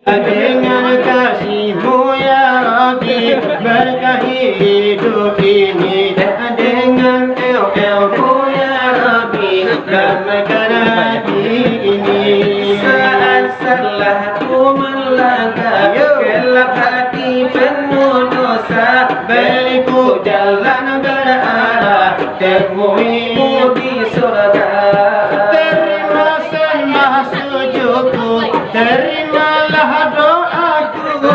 Dengan kasih-Mu ya Rabbi, berkahi hidup ini. Dengan el-el-Mu ya Rabbi, damaikan hati ini. Saat salah ku melangkah, gelap hati penuh dosa, beriku jalan berarah, temui-Mu di surga. Terima sembah sujudku, terimalah doaku,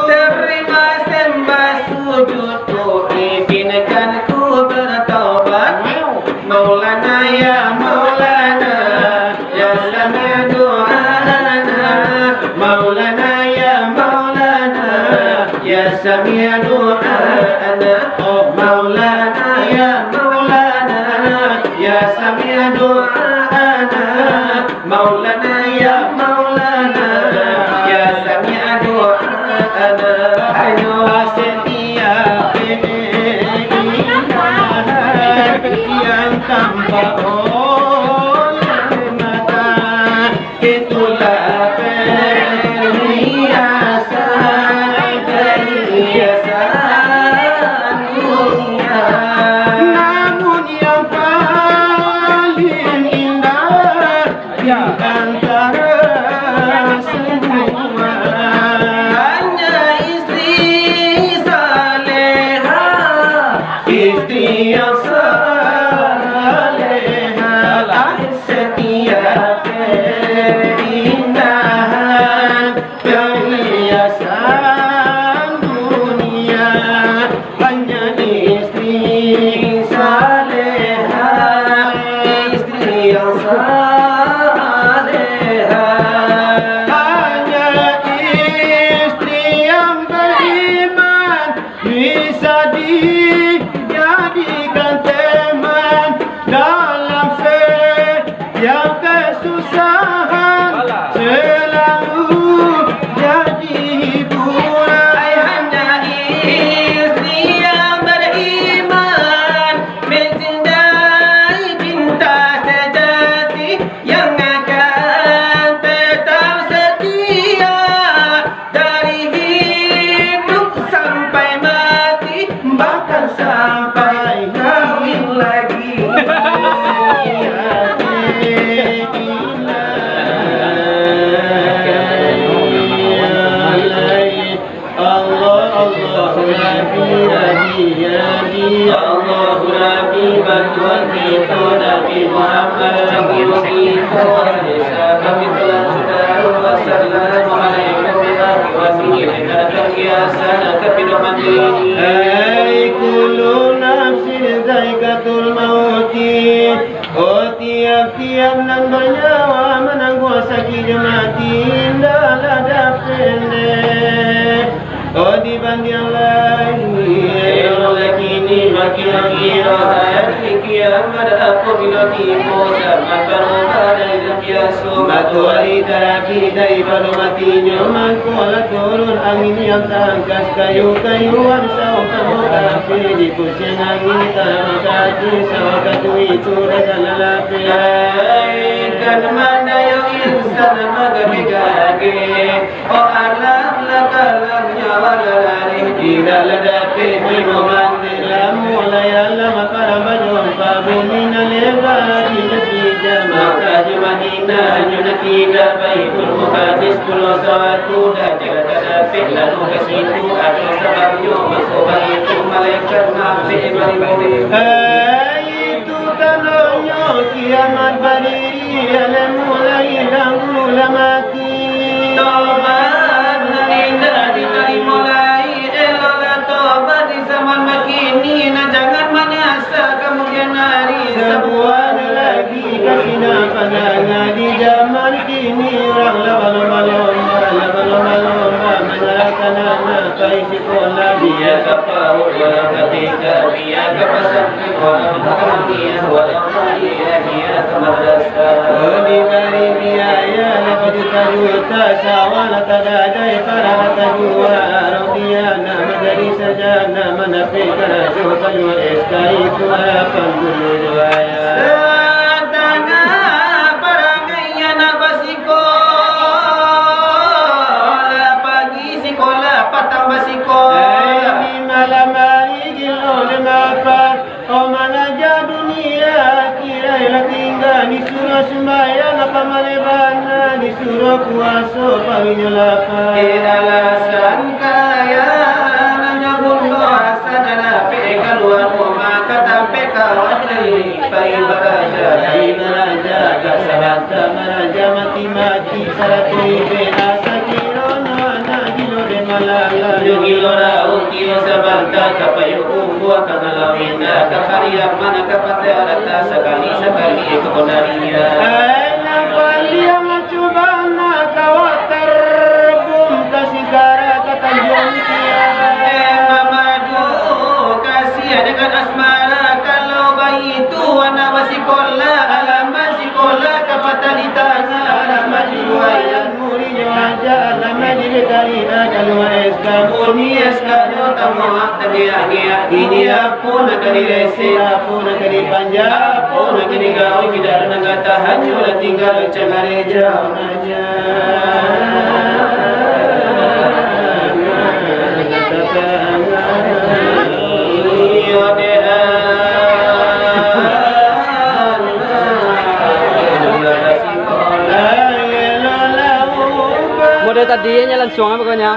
terima sembah sujudku, izinkan ku bertaubat. Maulana ya Maulana, ya sami' du'ana. Maulana ya Maulana, ya sami' du'ana. Oh Maulana ya Maulana, ya sami' du'ana. Maulana ya Maulana, ya sami' du'ana. Ayo setiap yang tanpa oleh mata, itulah perhiasan dunia. Namun yang paling indah di antara semua hanya istri saleha, istri yang setiap keindahan perhiasan dunia. Hanya istri saleha, istri yang saleha. Hanya istri yang beriman bisa dijadikan teman dalam yang kesusahan, selalu jadi hiburan. Hanya istri yang beriman mencintai cinta sejati, yang akan tetap setia dari hidup sampai mati, bahkan sampai kawin lagi. Allah Nabi bantuan kita Nabi Muhammad Hai kullu nafsin dhaikatul mauti. Oh tiap-tiap nan bernyawa menangguh sakit mati, indahlah dah pendek. Oh dibanding yang lain, kini makin kira hari kiamat apabila tiba zaman berubah dari biasa. Matahari terapi daripada matinya, mangkulah turun angin yang tangkas, kayu-kayuan sawah kamu tapi di pusing angin tanah kaki sawah katu itu dan lelapi. Kan mana yang insan magabigage, oh alam lakalamnya walalari tidak ledapi minuman mulai alam para majumpa bumi nalebari natija maka di Madinah nyunatida baikul muqaddis pulau satu dan jaga lalu ke situ ada sebabnya masuk itu malaikat nabi bari. Itu tandanya kiamat berdiri, alam mulai dahulu mati. Tobat nalinda diterima mulai elola tobat di zaman begini. Nah jangan menyasa kemudian hari sebuah lagi kasih pandangan di zaman kini. Orang lomba menyalahkan anak isi sekolah, dia kapal walau ketika dia ke pesantren walau tahniah walau tahniah dia ke madrasah. Oh diberi biaya lebih juta sawal tadadai para tajua rodiana menjadi sajana menafikan juta USK itu akan berjaya. Setengah perangainya nabasiko sira puasa paling lapar alasan kaya nanya bundo asadana pe kaluar rumah katampe kawan dari pai baraja kasabata maraja mati saratui benasa kirono ana gilore malala gilora ukiyo sabanta kapayo umbu kanalawinda kaparia mana kapate arata sakali kekonaria aina palia macubana kawatar bum kasigara katanjung kia mamadu kasih dengan asmara kalau bayi itu wana wasikola alamat sikola kapata ditanya alamat riwayat muridnya aja alamat dibekali kalau eska murni eska tamu tanya ini apa nak direse apa nak dipanja apa nak digau kita nak tahan yo tinggal cengare jauh aja Model tadi langsung apa pokoknya?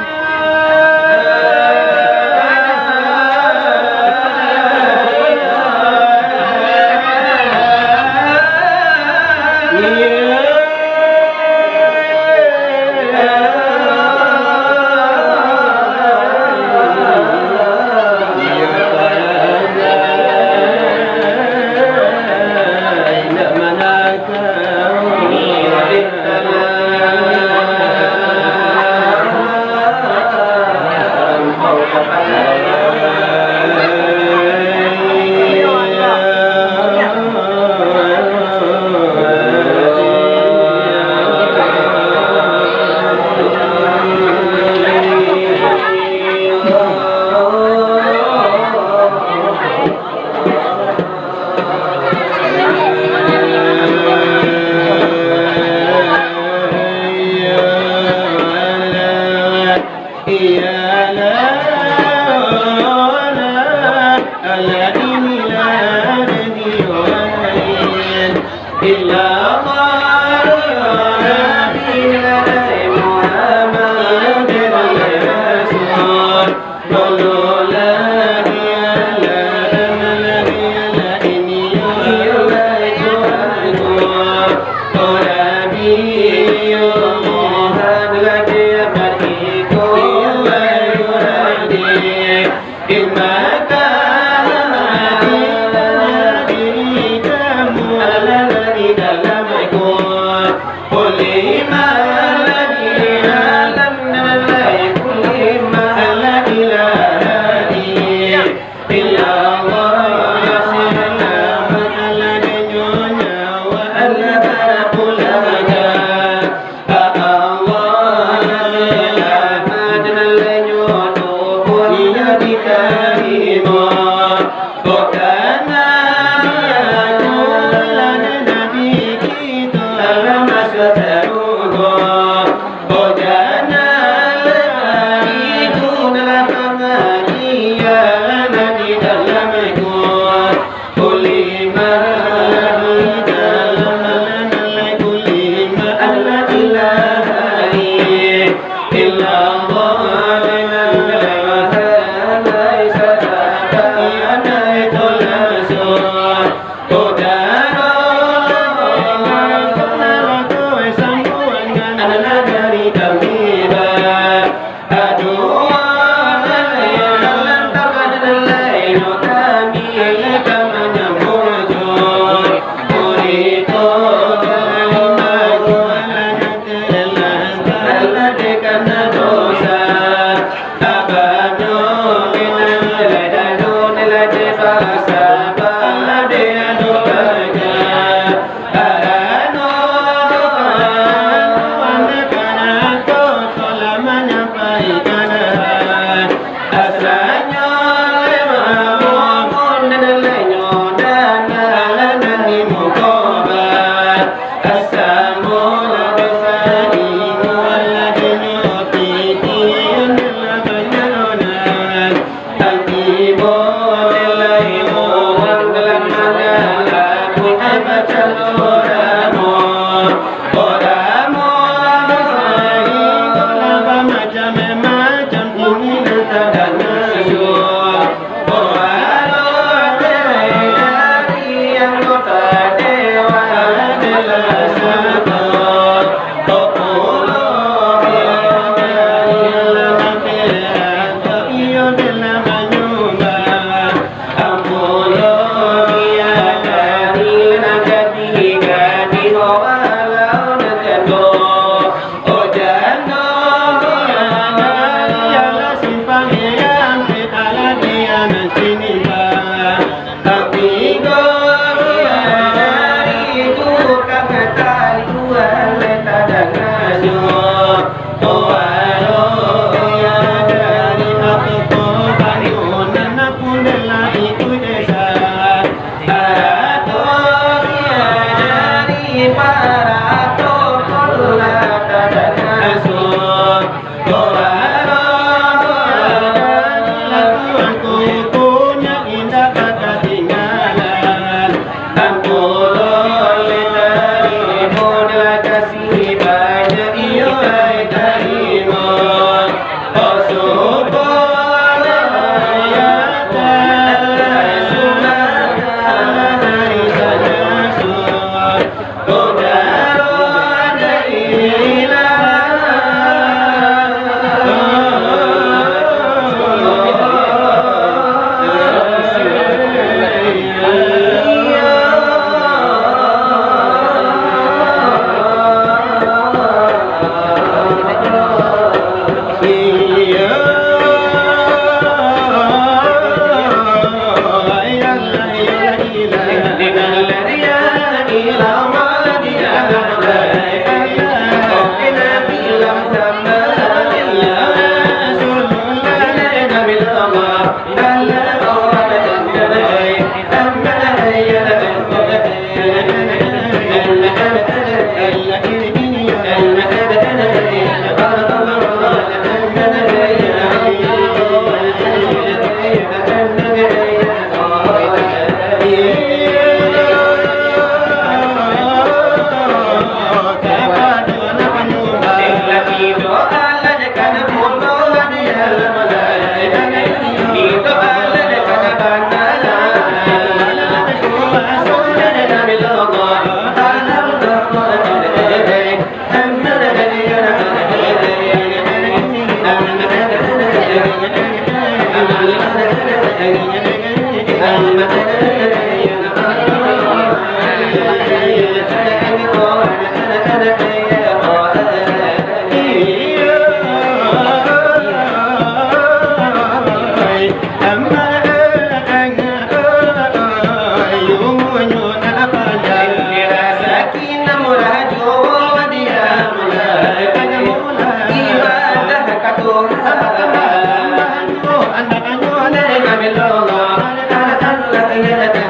Anak-anak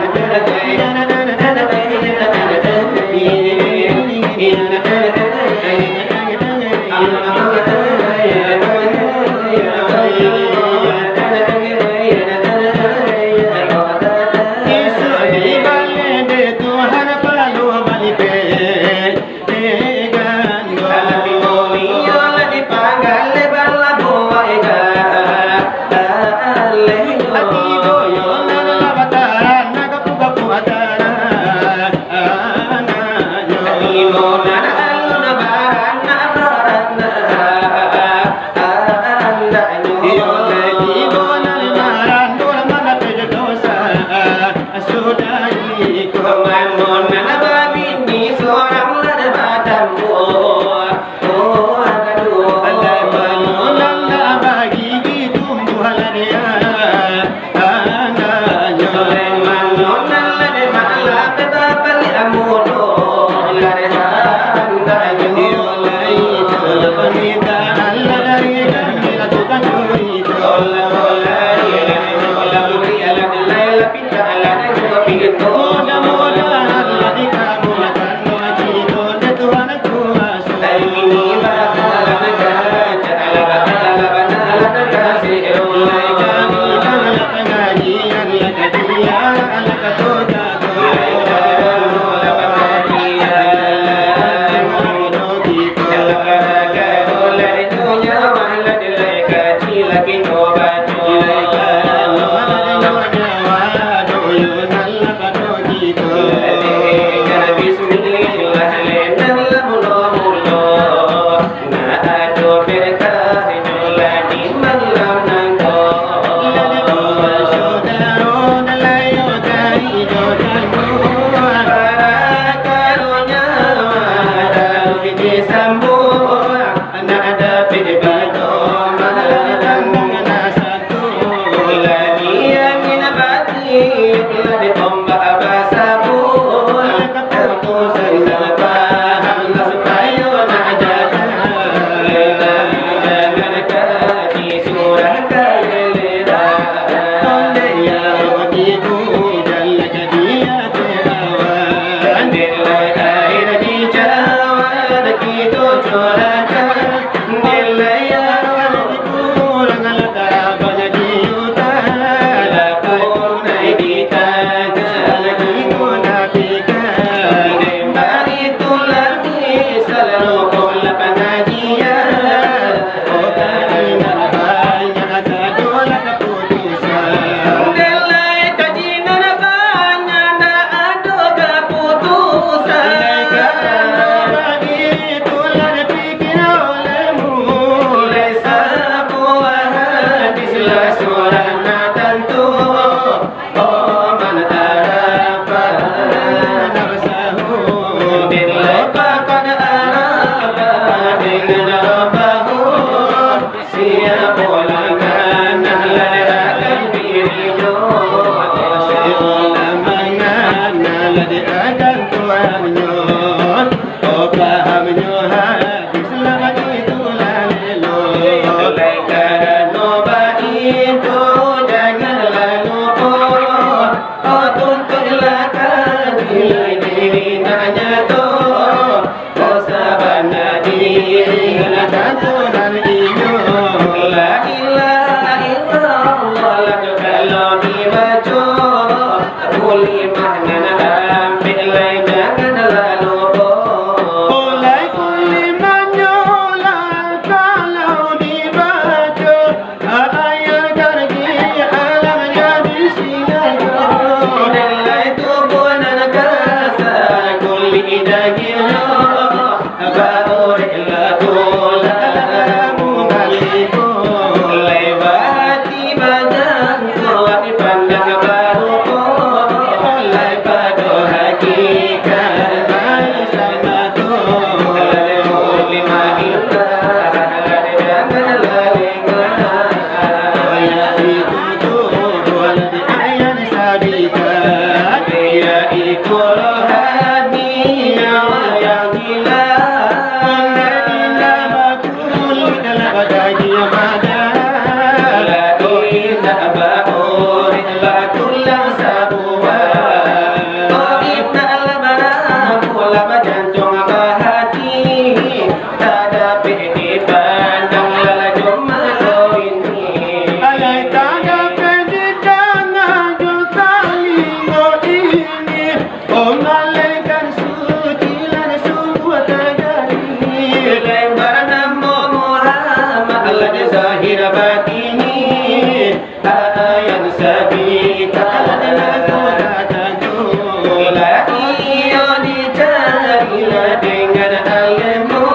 zahir batini yang sabita la iyo dicarilah dengan ilmu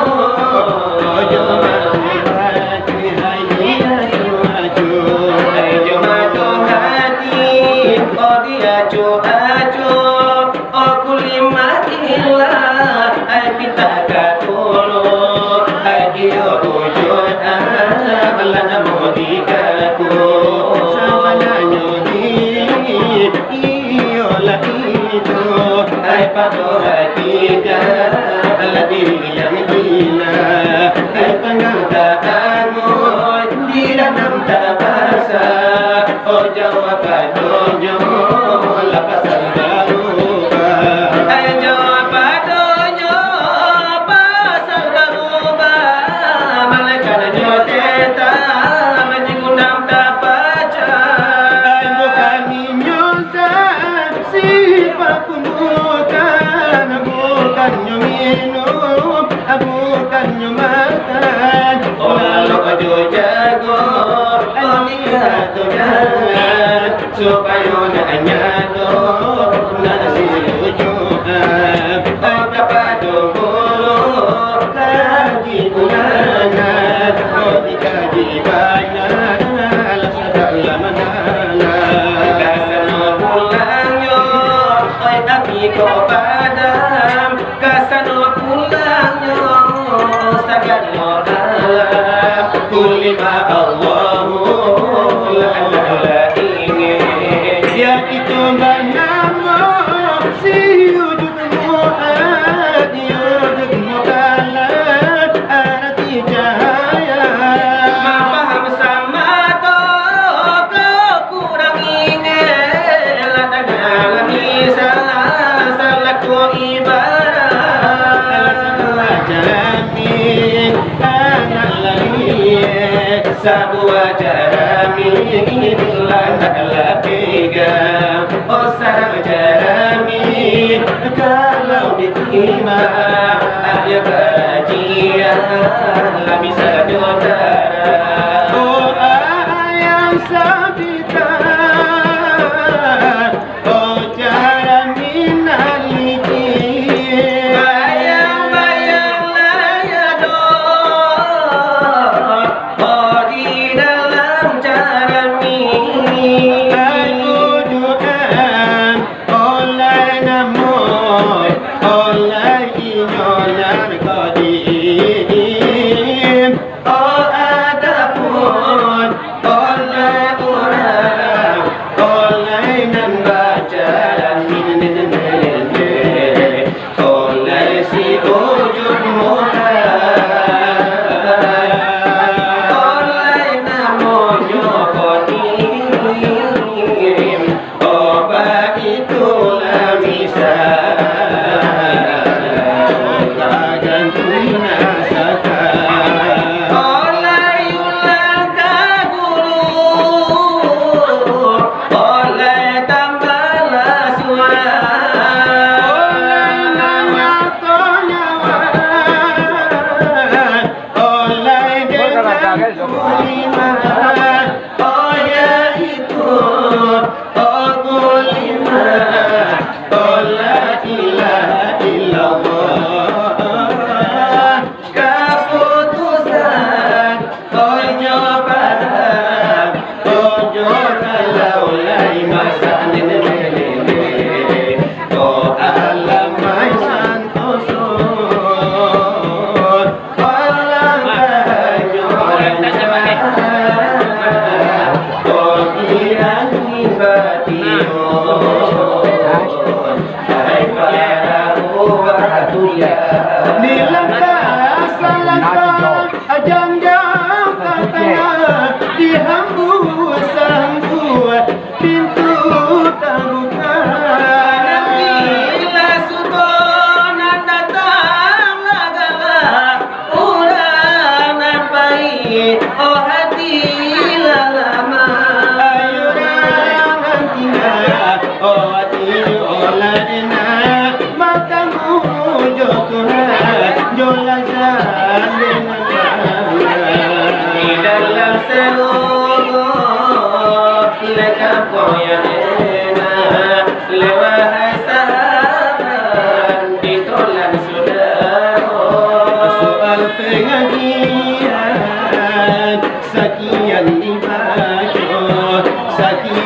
Padu hakika diri yang hina pengertaanmu di dalam tabasa oh jawab padunya lapasan berubah jawab padunya pasal berubah malaikat nyoteta menjengundam tapaca bukan nyota sifat bukannya minum, bukannya makan. Lalu kau jago, lihat tu jangan supaya nak nasi rujukan. Dapat dulu kaji ulangan, dikaji banyak, segala mana. Kasano pulangnya, tapi kau padam. Kasano pulangnya, sagadno alam. Kulima Allahu la ingin. Ya itu bernama si wujudmu wujudmu kalah arti cahaya. Mafaham sama toh kau kurang ingin. Ladang misal salah kau ibarat. Jami anak lagi sebuah jarami landak lapiga oh sarang jarami kalau diterima ya kajian lah bisa diutara oh ayam sabita oh jarami naliki Dihambus pintu tamu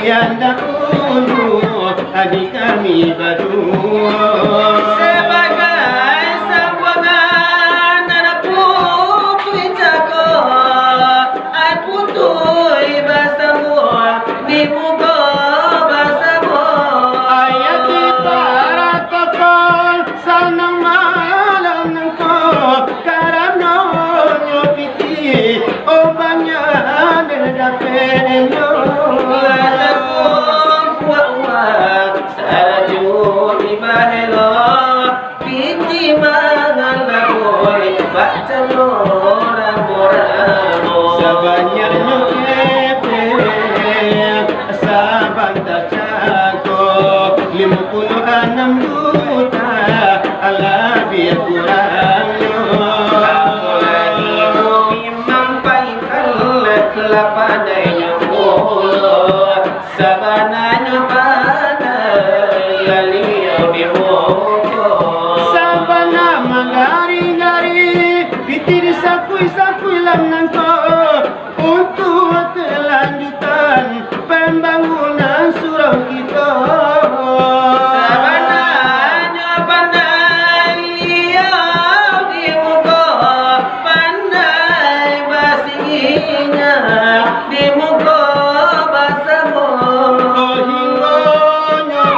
kalian dahulu adik kami berdua sebagai sambungan anak putri jago ai putui basamu di muka basamu ayat kita ratakon sanang malam nengko karena nyopiti obanya nedapenyo Sabanyaknya kepe Saban tak cago 56 juta Ala biar kurangnya Aku lagi imam paikal Lapadanya mulut Sabananya pada Laliau di mulut Sabana mengari-ngari Bitir sakui-sakui lanangko untuk kelanjutan pembangunan surau kita. Sabananya pandai liau di muka, pandai basinya di muka basamu. Oh hingga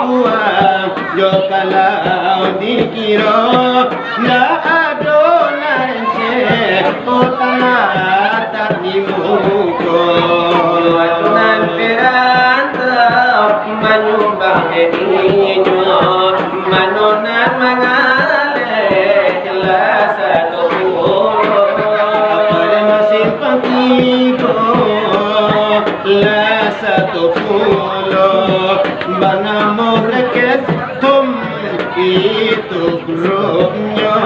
uang, yo kalau dikira nggak ada nance, oh tanah tak dimuka. Tuan perantau menyumbang dirinya, manonan mengalir lah satu pulau. Apa masih panggigo lah satu pulau. Bana mau reket tum itu grupnya.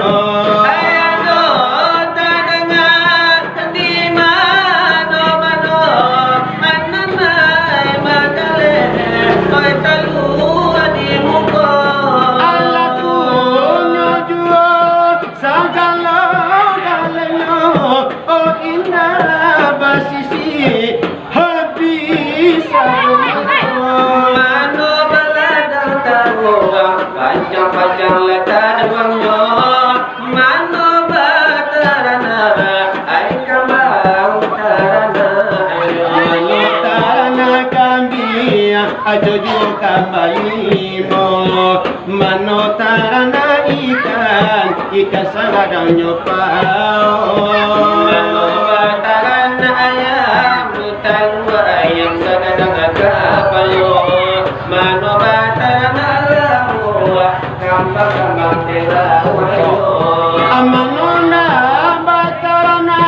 Panjang letak wangnya mano batarana ai kambang tarana mano tarana kami ajo jo kambalimo mano tarana ikan sagadanya pao mano batarana ayam talua ayam sagadang kapalo mano batarana kambang terawayo amanona batarana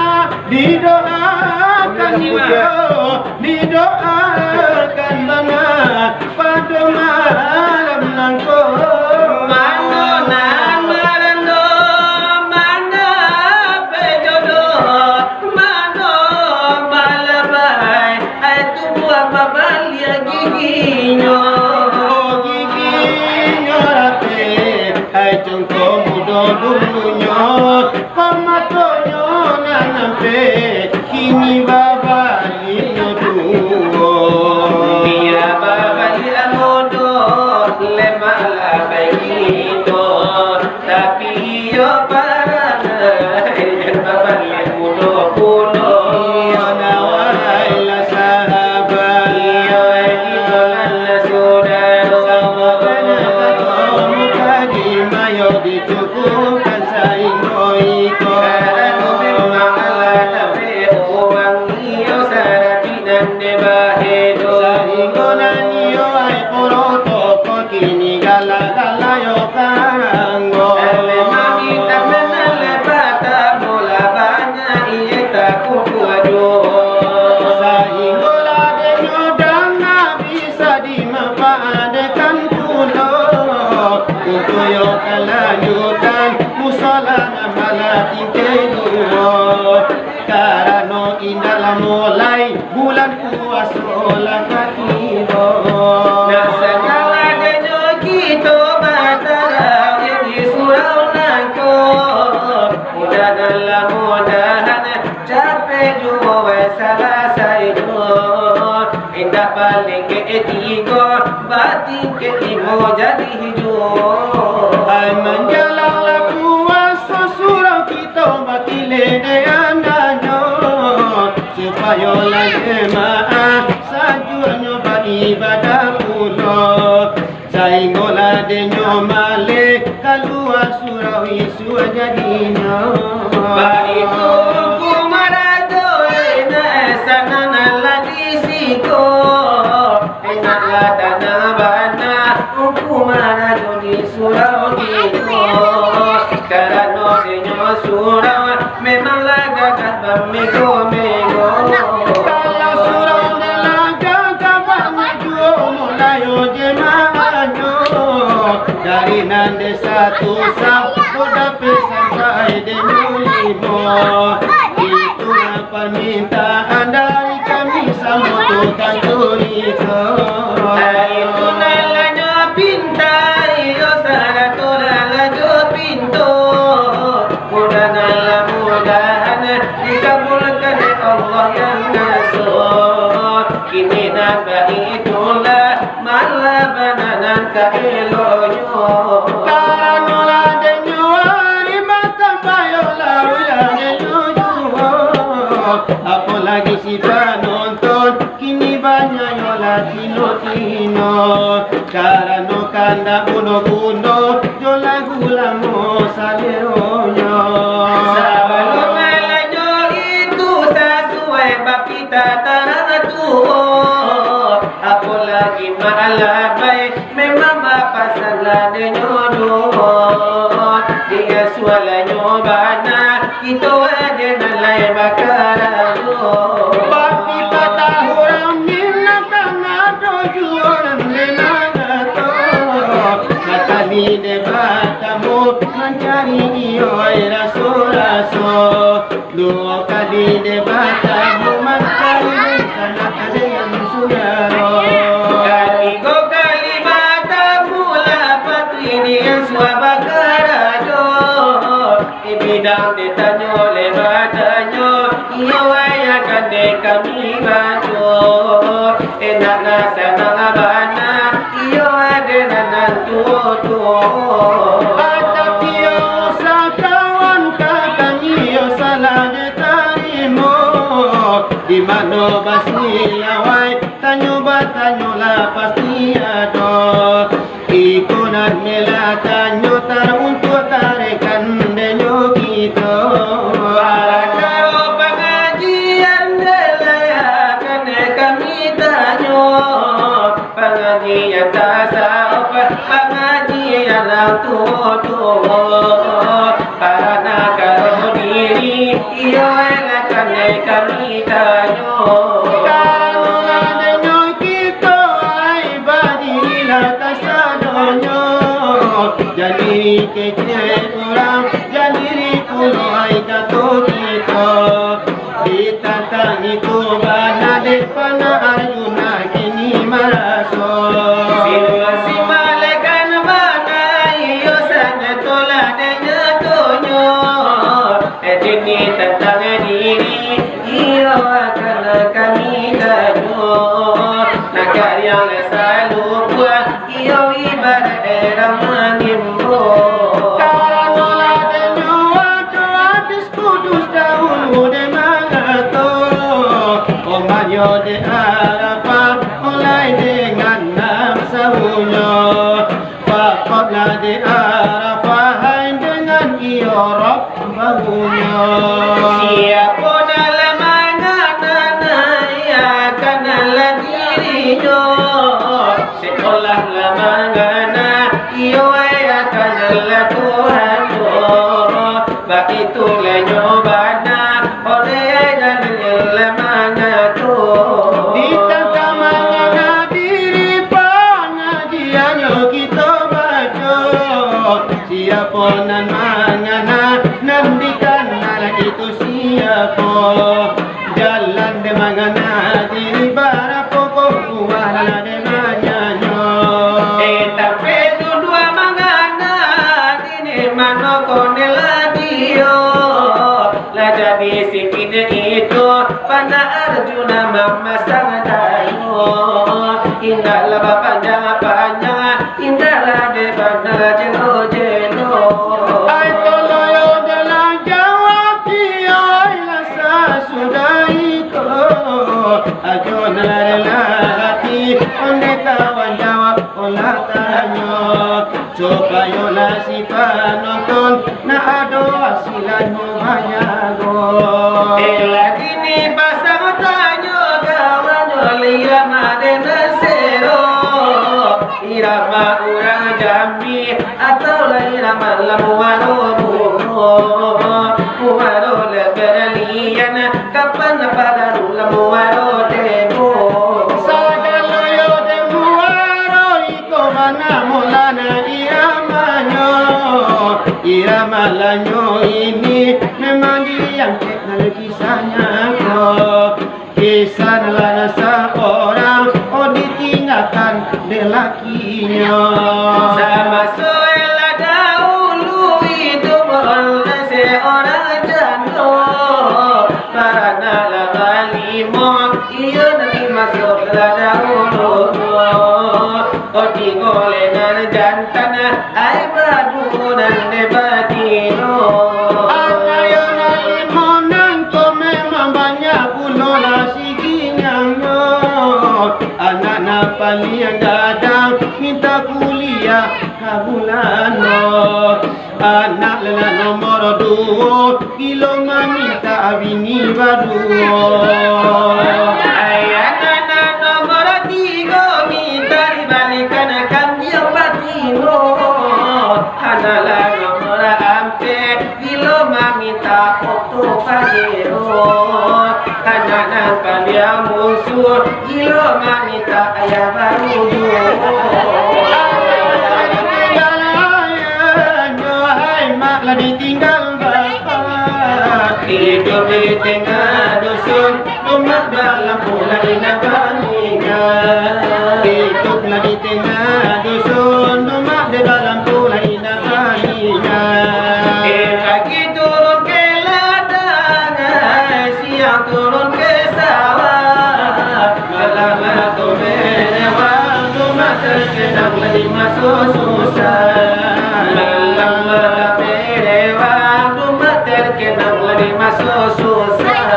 didoakan didoakan bana pada malam nangko manona marando mana pejodo mano malabai ai tubuh babalia giginyo hai jongko mudo dulunya pamatonyo nanampe kini babali nyoduo dia babali amodo lemala baikito tapi yo parana babali mudo puno yo nawai la sahabat yo idolan la saudara sama mayo dicukupkan saingko karena memang ala tapi uang iyo saratinan debahedo saingko nanyo ay poroto kini gala-gala yo karango ale mamita menale bata mula banyak iya takut kuajo saingko lade nyodang bisa dimanfaatkan pulau untuk yo kelanjutan musalah malati kedua karena indah mulai bulan puasa olah katiba nah segala denyo kita batara yang di surau nangko mudah dalam mudahan capek jua salah saya indah balik ke tiga, batin ke lima jadi hijau. Hai menjalanlah puasa surau kita bakile deananyo supaya lah jemaah sajuanyo beribadah pulo saingola denyo male kalua surau isu jadinya Baiku kumarado ena sanana lagi siko enaklah tanah bana kumarado di surau itu karena denyo surau memanglah gagah bamego-mego. kalau surau nelaga kabarnya juo mulayo jemaahnya dari nande satu sampai sampai denyo limo itulah permintaan dari kami sama Tuhan Turiko. Itu nalanya pintai, yo sarato nalajo pinto. Mudah-mudahan dikabulkan oleh Allah yang nasor. Kini nambah itulah malah bananan kaeloyo. Karanola denyo lima tambayo lauya denyo apalagi si penonton kini banyak yo latino-tino karano kanda buno-buno yo lagu lamo saleronya Sebelum malanyo itu sesuai bapita tuo. Apalagi malabai memang bapa salah denyo dia sualanyo bana kita ada nalai bakarano. Bapita tahuram nina tanado jualan denagato Sakali debatamu mencari ioi raso-raso Dua kali debatamu mencari sana ada yang sudaro Kaligo kali bata mula patri yang suabakarano. Ibidang ditanyo lebatanyo iyo ayakan de kami bato enak rasa nangabana iyo adenan tuo Atapio sa kawan kakaniyo salah tarimo di mano basi awai tanyo batanyo la pasti ado ikonan mela tanyo tar untuk tarekan denyo kita para karo pengajian delayakan de kami tanyo pengajian tasawuf pengajian lang tuo para nakaro diri iyo ayakan de kami tanyo. Karena denyo kita ay badila kasadonyo jadi kecil orang jadi puno ay kato kita ditantang itu bana depan Arjuna kini maraso Sila si malakan mana iyo sana tola denya tonyo edini tentang diri iyo akan kami kanyo nakar yang selalu buat iyo ibarat manimbo. Karena denyo ato habis kudus dahulu de magato Omanyo de Arafah mulai dengan nafsunya Pakotlah de Arafah dengan iorok bahunya Siapa dalam manganan akan ala dirinya sekolah lamangana iyo akan ala Tuhannya begitu lenyobana oleh dan lamangana Ditantang mangana diri pengajiannya kita baca Siapa nan mangana nandikan nala itu siapa Jalan de mangana diri bara pokok kuala de manyanya tapi dua mangana ini mano konela dio la jadi sikit itu pana Arjuna memasang dayu, indahlah panjang-panjang, indahlah debana jelo-jelo. Ai toloyo dalam jawab kiai rasa sudah ikut. Ajo nalarela hati, onde kawan jawab olah tanya. Coba yola si penonton, nak ado asilannya banyak. Lagi ni pasang tanyo kawan irama denasero, irama orang Jambi atau irama lamuaro muaro leberlian kapan pada lamuaro demo. Sadaloyo de muaro iko mana mulana iramanya. Iramalanyo ini memang dia yang kenal kisahnya kok. Kisah lana seorang oh ditinggalkan lelakinya. Sama soela dahulu hidup oleh seorang janda. Karena lama limo ia nanti masuk dahulu. Oh tinggolenan jantan ai badunan debatino. Ayo nali monang to memang banyak pulau nasikinya. Anak-anak paling gadang minta kuliah kabulano. Anak lela nomor 2 kilo minta bini baru. Anak nomor 3 minta dibalikan kambing batino. Anak nomor 4 kilo minta foto pajero. Anak kalian musuh kilo minta ayah baru. Ditinggal bapak, Hidup di tengah dusun, rumah dalam mulai nabaninya. hiduplah di tengah dusun, rumah di dalam pulai nabaninya. Kaki turun ke ladang, siang turun ke sawah. Malam tu menewang, rumah terkenang lagi masuk susah. Malam menewang, rumah terkenang lagi masuk susah.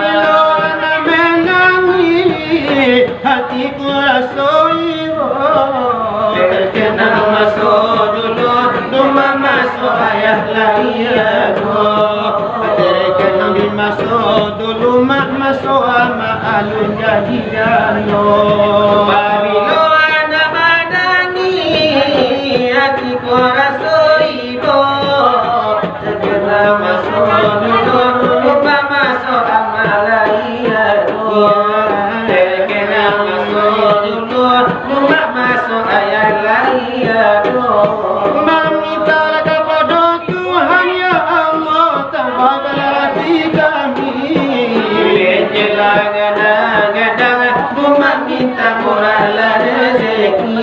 Bila anak menangis, hatiku rasa iba. Terkenang masuk dulu, rumah masuk ayah lagi aku. Terkenang dimasuk dulu, mak masuk ama alun jadi jano. Babilo anak madangi, hatiku rasa ibu. Terkenang masuk dulu, rumah masuk ama lagi aku. Terkenang masuk dulu, rumah masuk ayah lagi aku. Meminta kepada Tuhan ya Allah, tawakal hati kami. Menjelang gadang-gadang, rumah minta murahlah rezeki.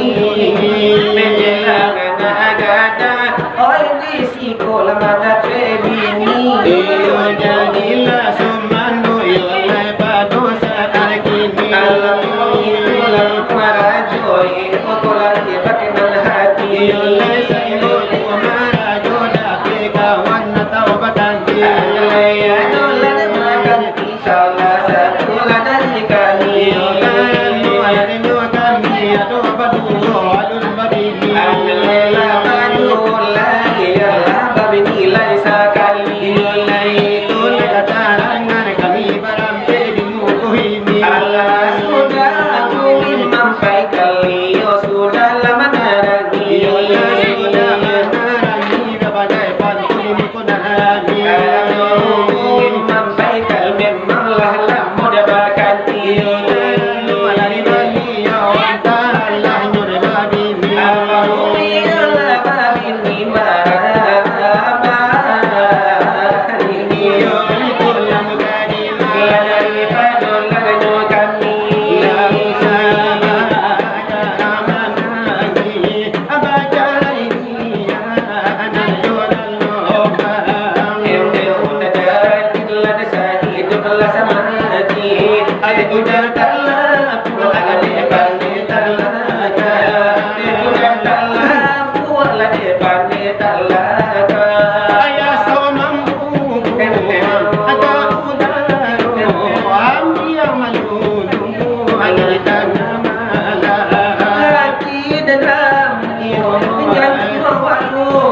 Menjelang gadang-gadang, oi risiko lama prebini. Iyo jadilah sumando, iyo lepado saat kini. Kalau itulah marajoi, otolah tiba kenal hati. Iyo lesayo kuwa marajo dake kawan na tao batanti. Ayolah makan salah satu dari kami. Iyo lano ayano kami, ado baduo, adun babini. Ayolah manulah, ialah babi nilai sekali. Iyo itu lekatarangan kami barampe di muko ini. Allah sudah aku sampai kali, oh sudah lama narangi. Iyo sudah menarangi berbagai pantun di muko narani. Kalau sampai kali memanglah lama dah berganti. Malari bali ya Allah nyore babini. Ialah babi ni marah. Iyo itu yang berani. Daripada ujar talak pulang depan talak ujar talak pulang depan talak ayah somambu ada udah ambil malu alita namala hati dalam yang walu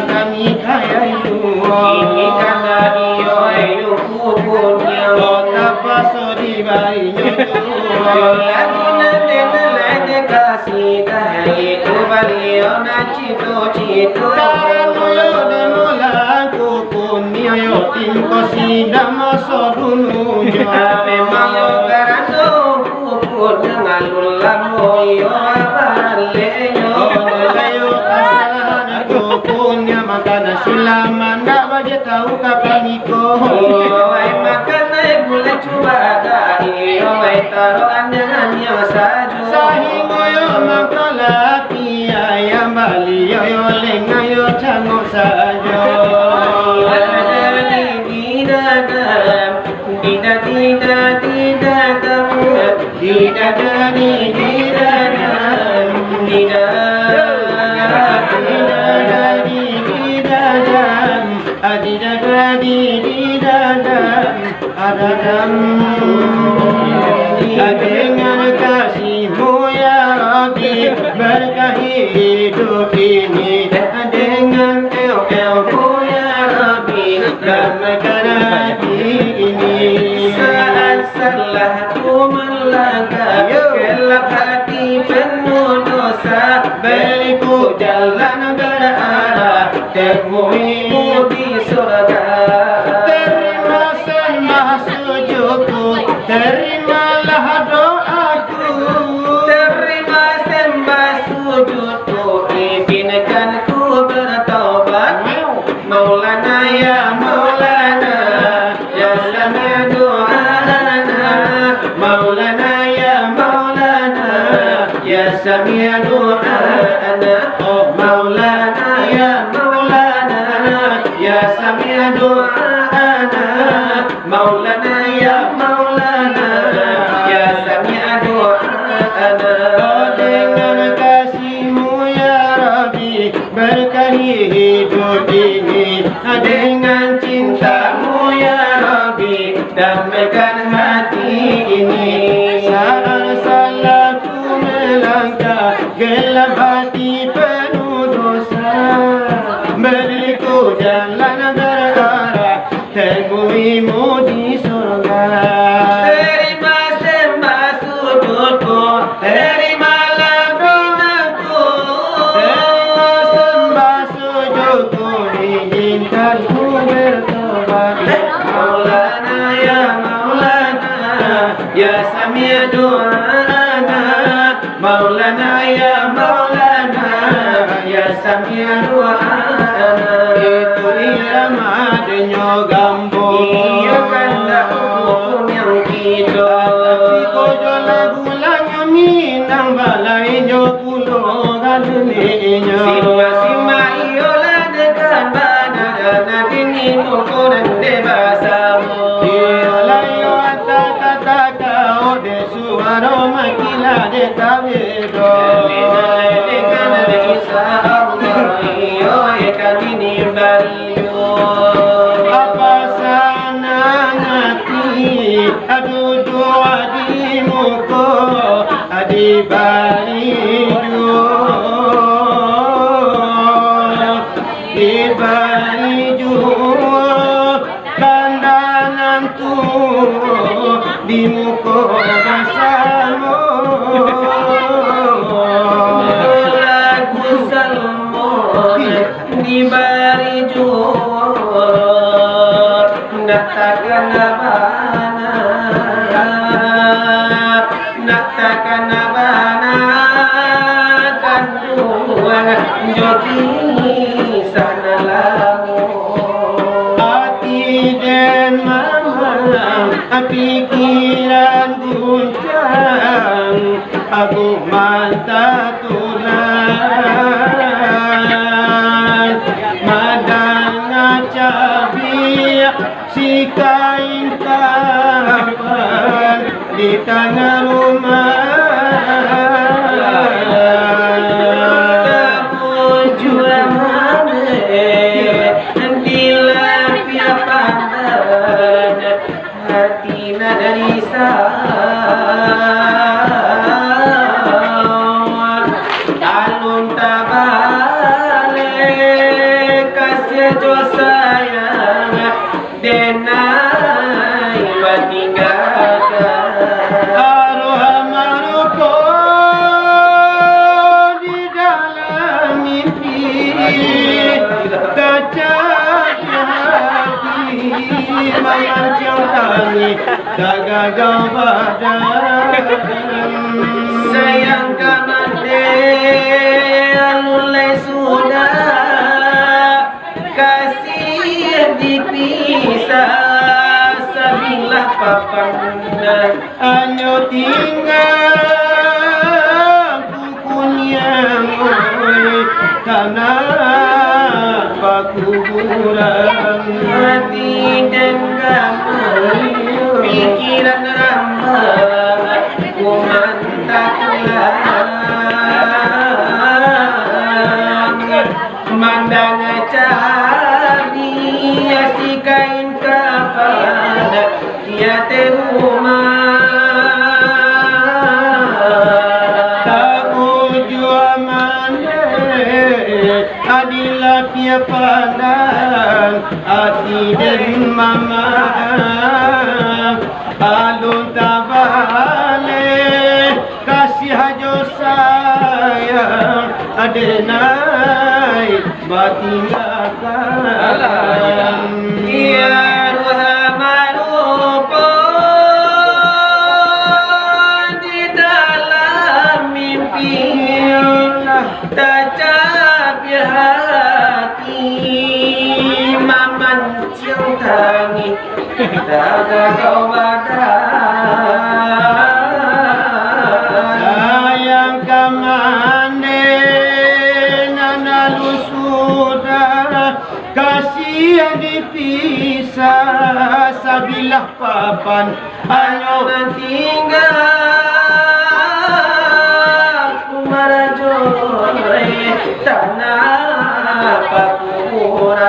kami kaya itu ini karena iyo punya apa sodi bayinya lagi nanti kasih kaya itu baliau cito karena yo demula kupunya yo timko sidang masodunu memang yo karena kupunya ngalul lamo yo abaleyo layo kasana kupunya makana silaman ndak bagi tahu kapan iko ai makana gula coba ada iyo ai taruhan dengan yang saju sahingo yo makala ayam bali yo lenga yo chango sajo dengan kasih-Mu ya Rabbi berkahi hidup ini dengan el-el-Mu ya Rabbi damaikan hati ini saat salah ku melangkah gelap hati penuh dosa beriku jalan berarah temui-Mu di surga terima sami' du'ana oh maulana ya maulana ya sami' du'ana maulana ya maulana ya sami' du'ana dengan kasih-Mu ya Rabbi berkahi hidup ini dengan cinta-Mu ya Rabbi damaikan hati ini saat salahku melangkah gelap hati penuh dosa beriku jalan berarah temui-Mu di surga terima sembah sujudku terimalah doaku terima sembah sujudku izinkan ku bertobat maulana ya maulana ya sami' du'ana maulana ya maulana ya sami' du'ana itu irama denyo gambo iya kanda hukum yang kita tapi kojo lagu lanyo minang balai nyo pulo galenenyo sima iola dekan badana dini mukuran de basamu iola yo kata kau de suara makila de tabedo dekan de isa Allah iyo ekadini bariyo apa sanang hati aduh doa di muko adi bariyo di bariyo bandanan tu di muko bersama lagu salmo di bariyo naktakan abana naktakan abana kandua jodi sana lamu hati dan mama pikiran guncang aku mata tulang madang cabi si kain kapan di tanah rumah alun tabale kasih jo sayang denai batinggalkan arwah maruko di dalam mimpi kacak hati mengajak tani dagagau badan sayang kamande alulai sudah kasih dipisah sabilah papanda hanya tinggal kukunya tanah pakuburan hati dan pikiran ramah mandang cari si kain kapan dia terumah takut jua mande adilah pia pandang hati dan mama alun tabale kasih hajo sayang adenai batinggalkan ya ruhamarupo di dalam mimpi tajab hati maman cium tangi daga kau badan sayang kama Inilah papan ayo tinggal kumarajore tanah pakuran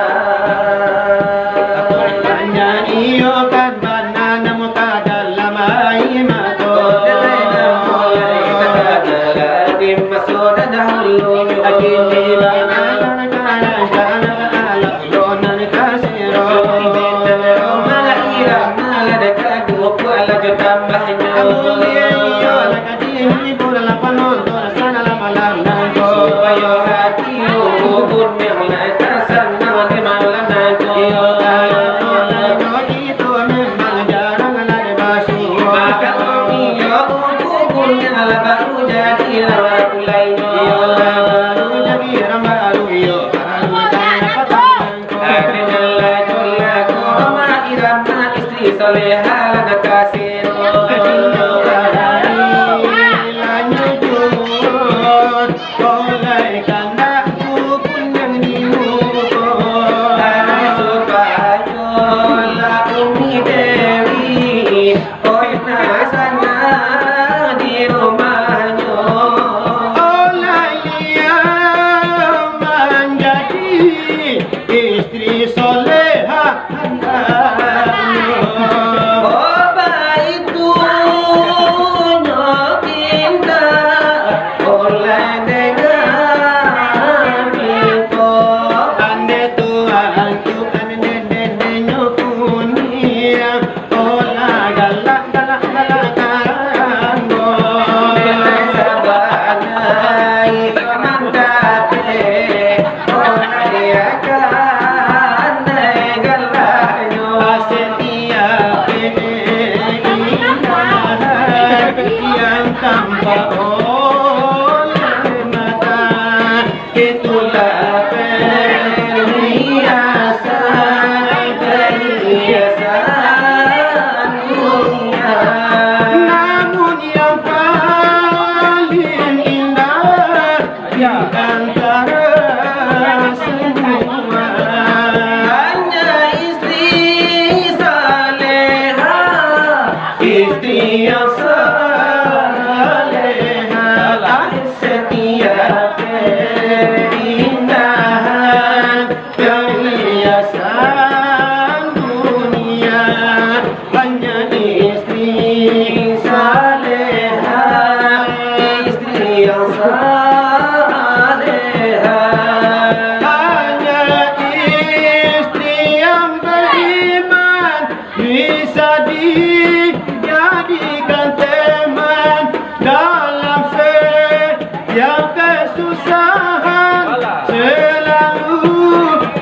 hanya iyo kan banana muka dalam air mata masuk dahulu Akili banana kana kana lonan kasiro supaya hati ubur melata sana di malam maka dia ubur nyala baru jadi lawat lainnya adinala jolla koma irama istri soleha nakasir Istri soleha tanpa oleh mata itulah perhiasan dunia. Namun yang paling indah di antara semua hanya istri saleha, istri yang bisa dijadikan teman dalam setiap kesusahan, selalu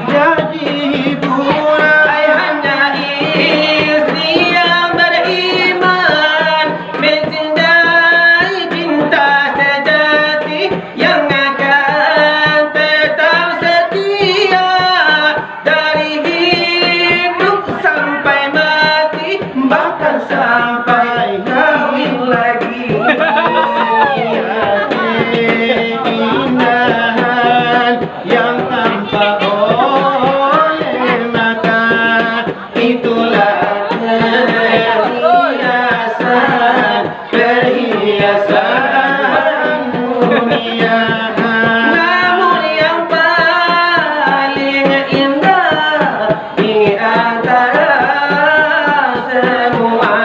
jadi hiburan. Hanya istri yang beriman mencintai cinta sejati yang akan tetap setia dari hidup sampai mati, bahkan sampai kawin lagi. Keindahan yang tanpa oleh mata itulah perhiasan dunia. Namun yang paling indah di antara semua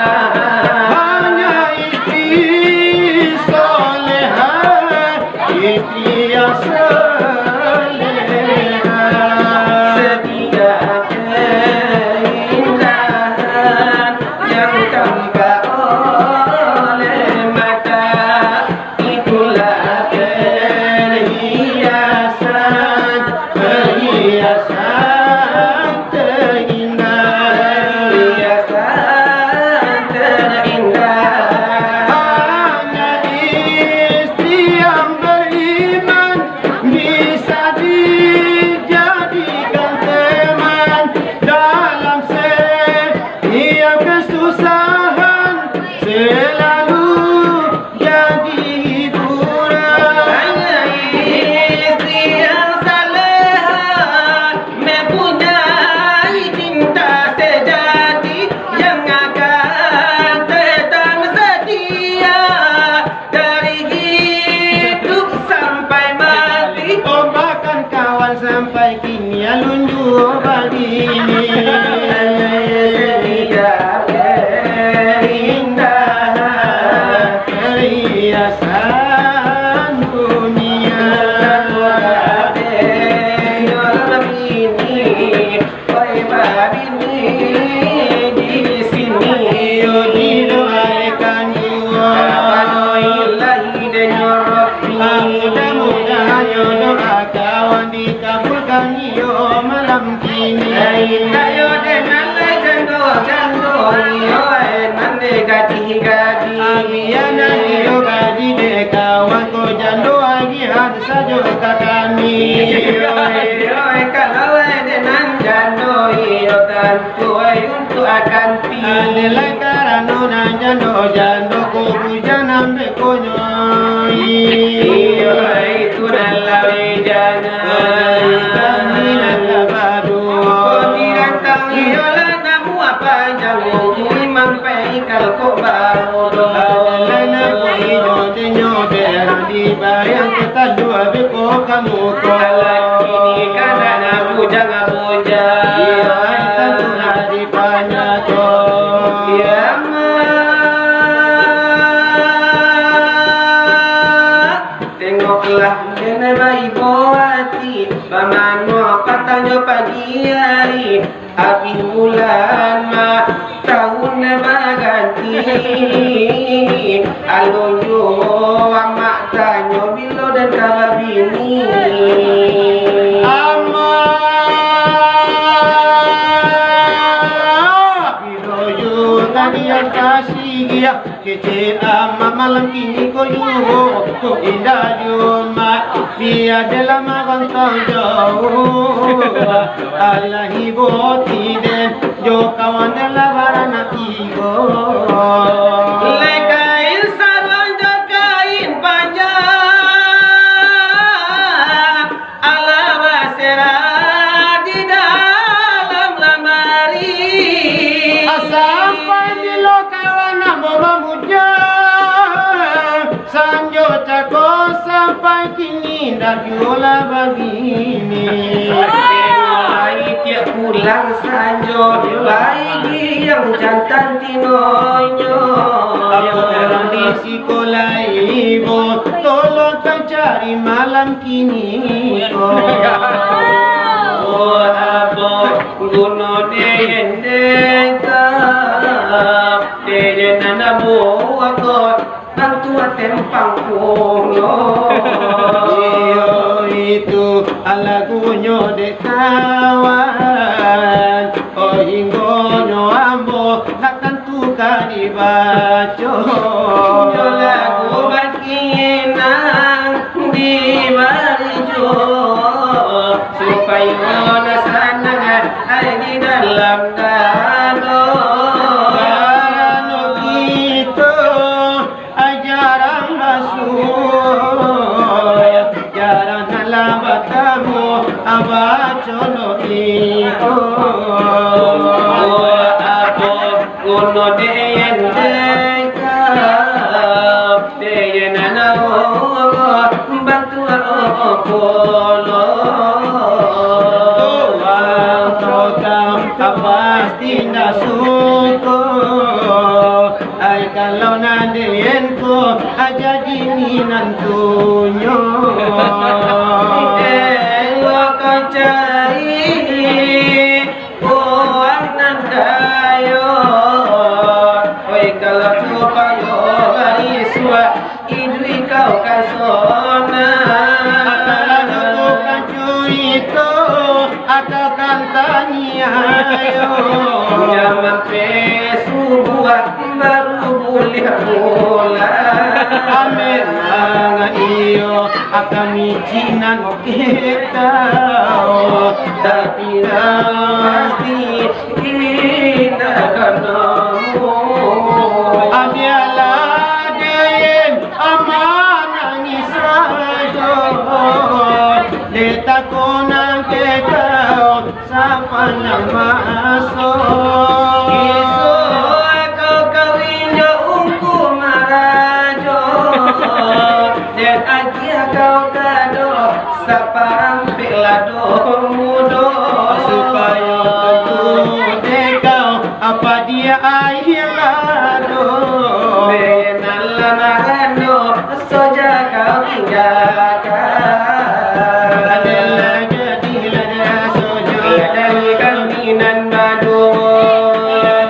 api. Adela karano na jando ko bujanam be konyoi. Iyo itu nalawi jana. Kamina kabado. Kodiran tangiyola namu apa jamu imam peikal ko baro. Adela ko inyote nyote di bayang kita dua be ko kamu ko. Ini kada na bujang abuja. Iya itu nadi panyato. Ya tengoklah kena baik hati. Paman mau katanya pagi hari. Api bulan mah tahun berganti. Alonjo amak tanya bilo dan kabar bini. Yang kasih dia kecil amat malam kini kau yuho kau indah cuma dia dalam agantang jauh Allah ibu tiden jo kawan dalam barana ibu Lekain sarang kain panjang ala basera di dalam lemari. sampai di lokawan boba mujang sanjo cako sampai kini dah viola begini. Tiap pulang sanjo lagi yang jantan tinonyo. Aku terang di sekolah ibu, tolong kau cari malam kini. Oh abo guno dendeka dene nanamu ako bantua tempang kuno. Iyo itu alagunyo de kawan, oh ingonyo ambo tak tentu kadibaco. Yo lagu bakinang di barijo supaya ona sanangan ada di dalam dado. Karena kita ajaran basuh, jarang halang batamu abacono iko. Abo kuno deyen deka deyen anao bantu okolo. Tuang totam pasti nak suko. Ay kalau nandian ko aja dini nantunyo. Elo kacai buang nandayo. Oi kalau tupayo iswa idui kau kasona. Bukan itu atau kantanya yo. Zaman pesu buat baru boleh mula. Amin mga iyo akan mijinan kita. Tapi Pasti kita kanamu. Adialah deyen aman nangis rajo. Letak konang kekau sapa nama masuk. Isu kau kawin jo ungku marajo. Dan agia kau kado saparam pelado mudo. Supaya tentu dekau apa dia akhirado. Benalla marano soja kau tinggalkan. Adalah jadilah dia sojo Dari kaminan madu.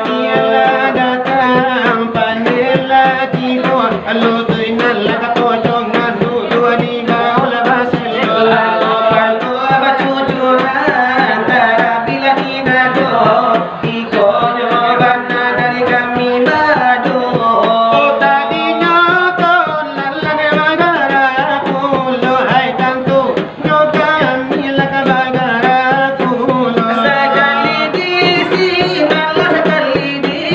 Tiada datang pandailah tidur. Lalu tu innalah kata jangan dua di kau lepas Lalu bantu bacucuran bila inado ikonyo bana dari kami madu. Oh tadinya kau lalang bagara kulo hai tantu nyokam milah bagara kulo. Sekali di sini, sekali di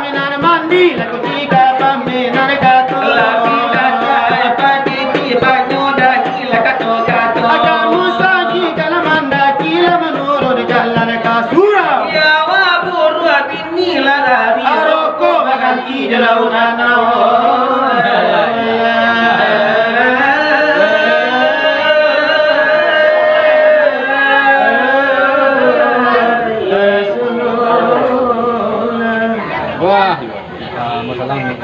Paminan mandi laku tiga paminan kato. Lagi daca pagi di baju dahi lakato kato. Agar musaji kalau mandaki la menurun jalan kasura. Ya wa buru bini lari. Aroko baganti jalaunana. Wah, masalah ini.